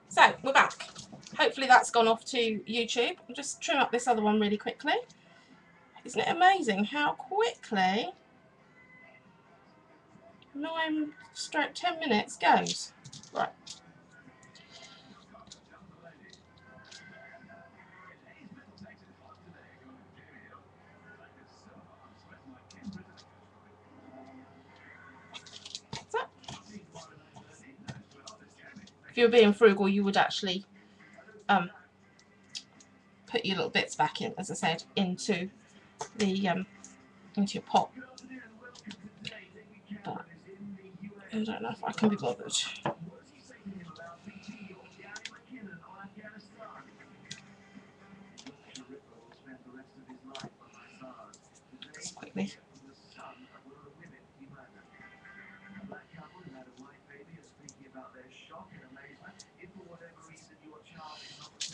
So we're back. Hopefully that's gone off to YouTube. I'll just trim up this other one really quickly. Isn't it amazing how quickly 9-10 minutes goes? Right. So, if you were being frugal, you would actually put your little bits back in, as I said, into the into your pot. But I don't know if I can be bothered. Just quickly.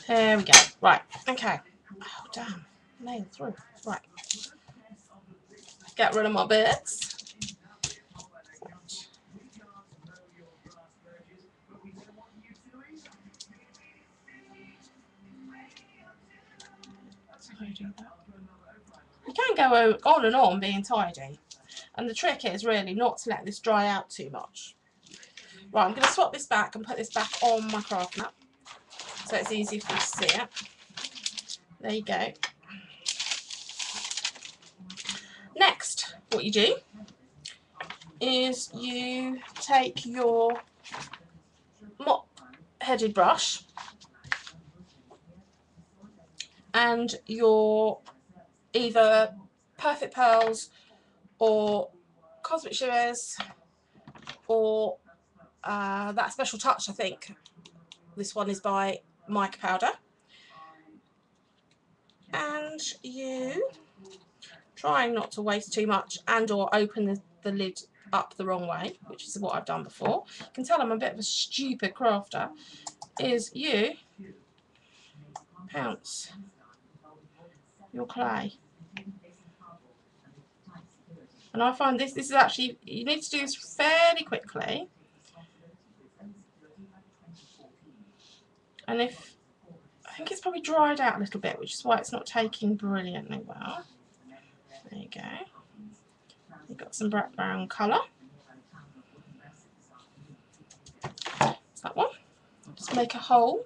There we go. Right. Okay. Oh damn. Nailed through. Right. Get rid of my bits. You can go on and on being tidy, and the trick is really not to let this dry out too much. Right, I'm going to swap this back and put this back on my craft mat so it's easy for you to see it. There you go. Next, what you do is you take your mop-headed brush and your either Perfect Pearls or Cosmic Shimmers or that Special Touch, I think. This one is by Mica Powder. And you, trying not to waste too much and or open the lid up the wrong way, which is what I've done before. You can tell I'm a bit of a stupid crafter. Is you pounce your clay. And I find this is actually, you need to do this fairly quickly. And if, I think it's probably dried out a little bit, which is why it's not taking brilliantly well. There you go. You've got some black brown colour. That's that one. Just make a hole.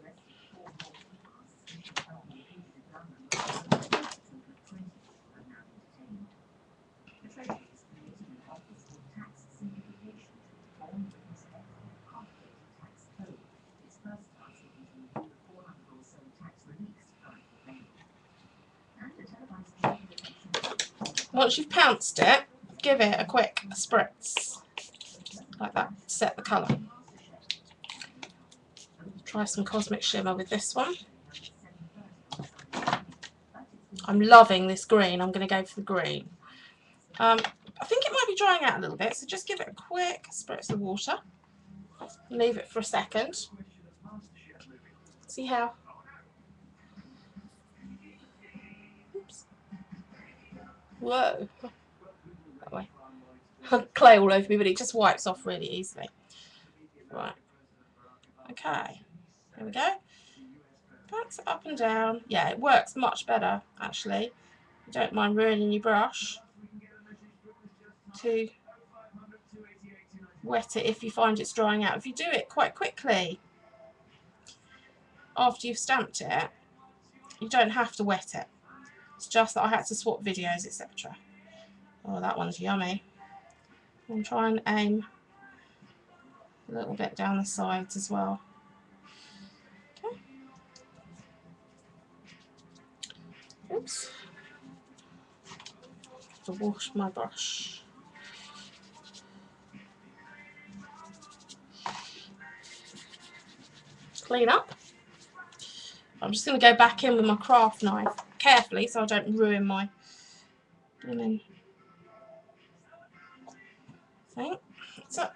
Once you've pounced it, give it a quick spritz, like that, to set the colour. Try some Cosmic Shimmer with this one. I'm loving this green, I'm going to go for the green. I think it might be drying out a little bit, so just give it a quick spritz of water. Leave it for a second. See how? Oops. Whoa. That way. Clay all over me, but it just wipes off really easily. Right. Okay. There we go. Bounce it up and down. Yeah, it works much better, actually. You don't mind ruining your brush to wet it if you find it's drying out. If you do it quite quickly after you've stamped it, you don't have to wet it. It's just that I had to swap videos, etc. Oh, that one's yummy. I'm trying to aim a little bit down the sides as well. Okay. Oops. To wash my brush. Clean up. I'm just going to go back in with my craft knife carefully so I don't ruin my linen thing. So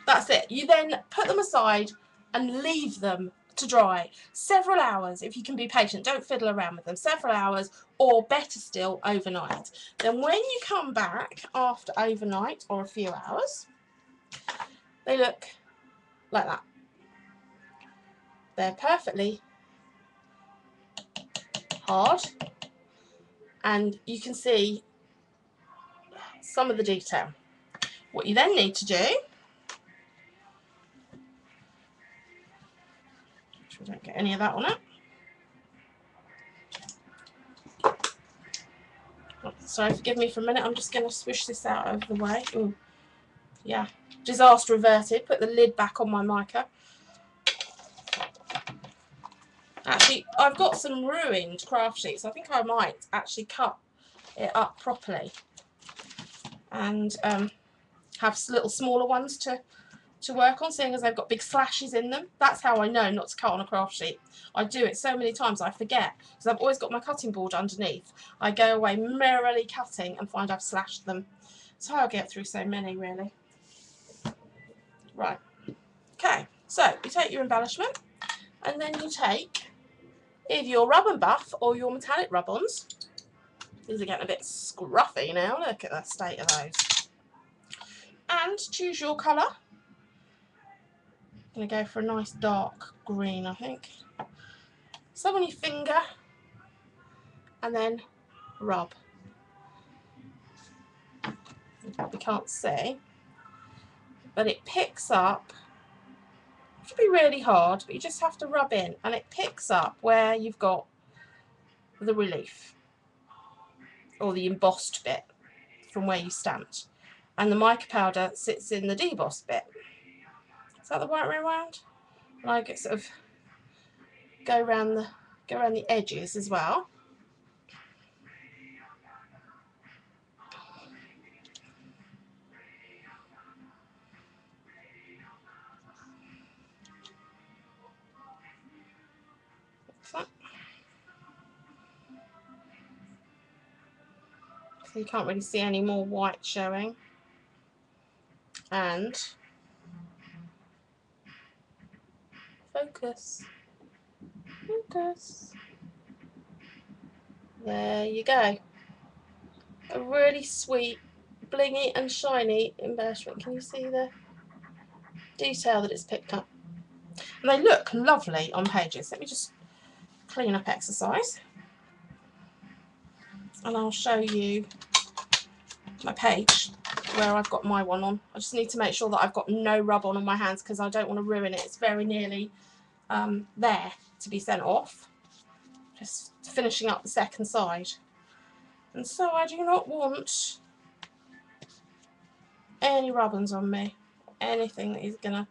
that's it. You then put them aside and leave them to dry several hours if you can be patient. Don't fiddle around with them. Several hours, or better still, overnight. Then when you come back after overnight or a few hours, they look like that. They're perfectly hard, and you can see some of the detail. What you then need to do, make sure we don't get any of that on it. Sorry, forgive me for a minute. I'm just going to swish this out of the way. Ooh, yeah, disaster averted. Put the lid back on my mica. Actually, I've got some ruined craft sheets. I think I might actually cut it up properly and have little smaller ones to work on, seeing as they've got big slashes in them. That's how I know not to cut on a craft sheet. I do it so many times I forget, because I've always got my cutting board underneath. I go away merrily cutting and find I've slashed them. That's how I get through so many, really. Right, okay, so you take your embellishment, and then you take either your rub and buff or your metallic rub-ons. These are getting a bit scruffy now, look at the state of those. And choose your colour. I'm going to go for a nice dark green, I think. Some on your finger, and then rub. You probably can't see, but it picks up. It should be really hard, but you just have to rub in, and it picks up where you've got the relief or the embossed bit from where you stamped, and the mica powder sits in the debossed bit. Is that the right way around? And I get sort of go around the edges as well. Like that. So you can't really see any more white showing. And focus. Focus. There you go. A really sweet, blingy and shiny embellishment. Can you see the detail that it's picked up? And they look lovely on pages. Let me just clean up exercise, and I'll show you my page where I've got my one on. I just need to make sure that I've got no rub on my hands, because I don't want to ruin it. It's very nearly there to be sent off. Just finishing up the second side. And so I do not want any rub-ons on me. Anything that is gonna...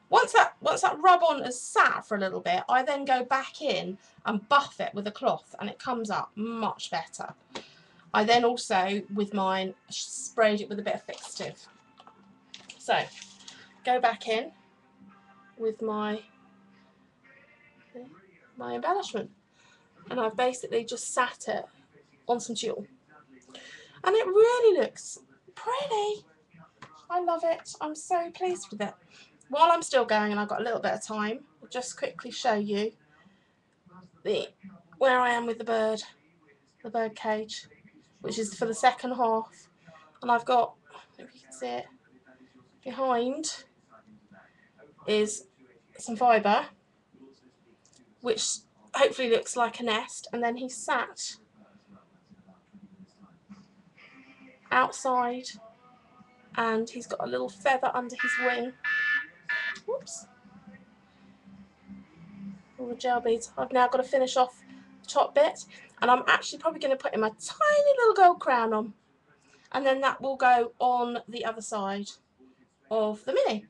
Once that rub-on has sat for a little bit, I then go back in and buff it with a cloth, and it comes up much better. I then also, with mine, sprayed it with a bit of fixative. So, go back in with my embellishment, and I've basically just sat it on some tulle, and it really looks pretty. I love it. I'm so pleased with it. While I'm still going, and I've got a little bit of time, I'll just quickly show you where I am with the bird cage, which is for the second half. And I've got, if you can see it, behind is some fibre, which hopefully looks like a nest, and then he's sat outside, and he's got a little feather under his wing. Whoops. All the gel beads. I've now got to finish off the top bit, and I'm actually probably going to put him a tiny little gold crown on, and then that will go on the other side of the mini.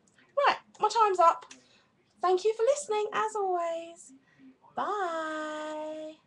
Right, my time's up. Thank you for listening, as always. Bye.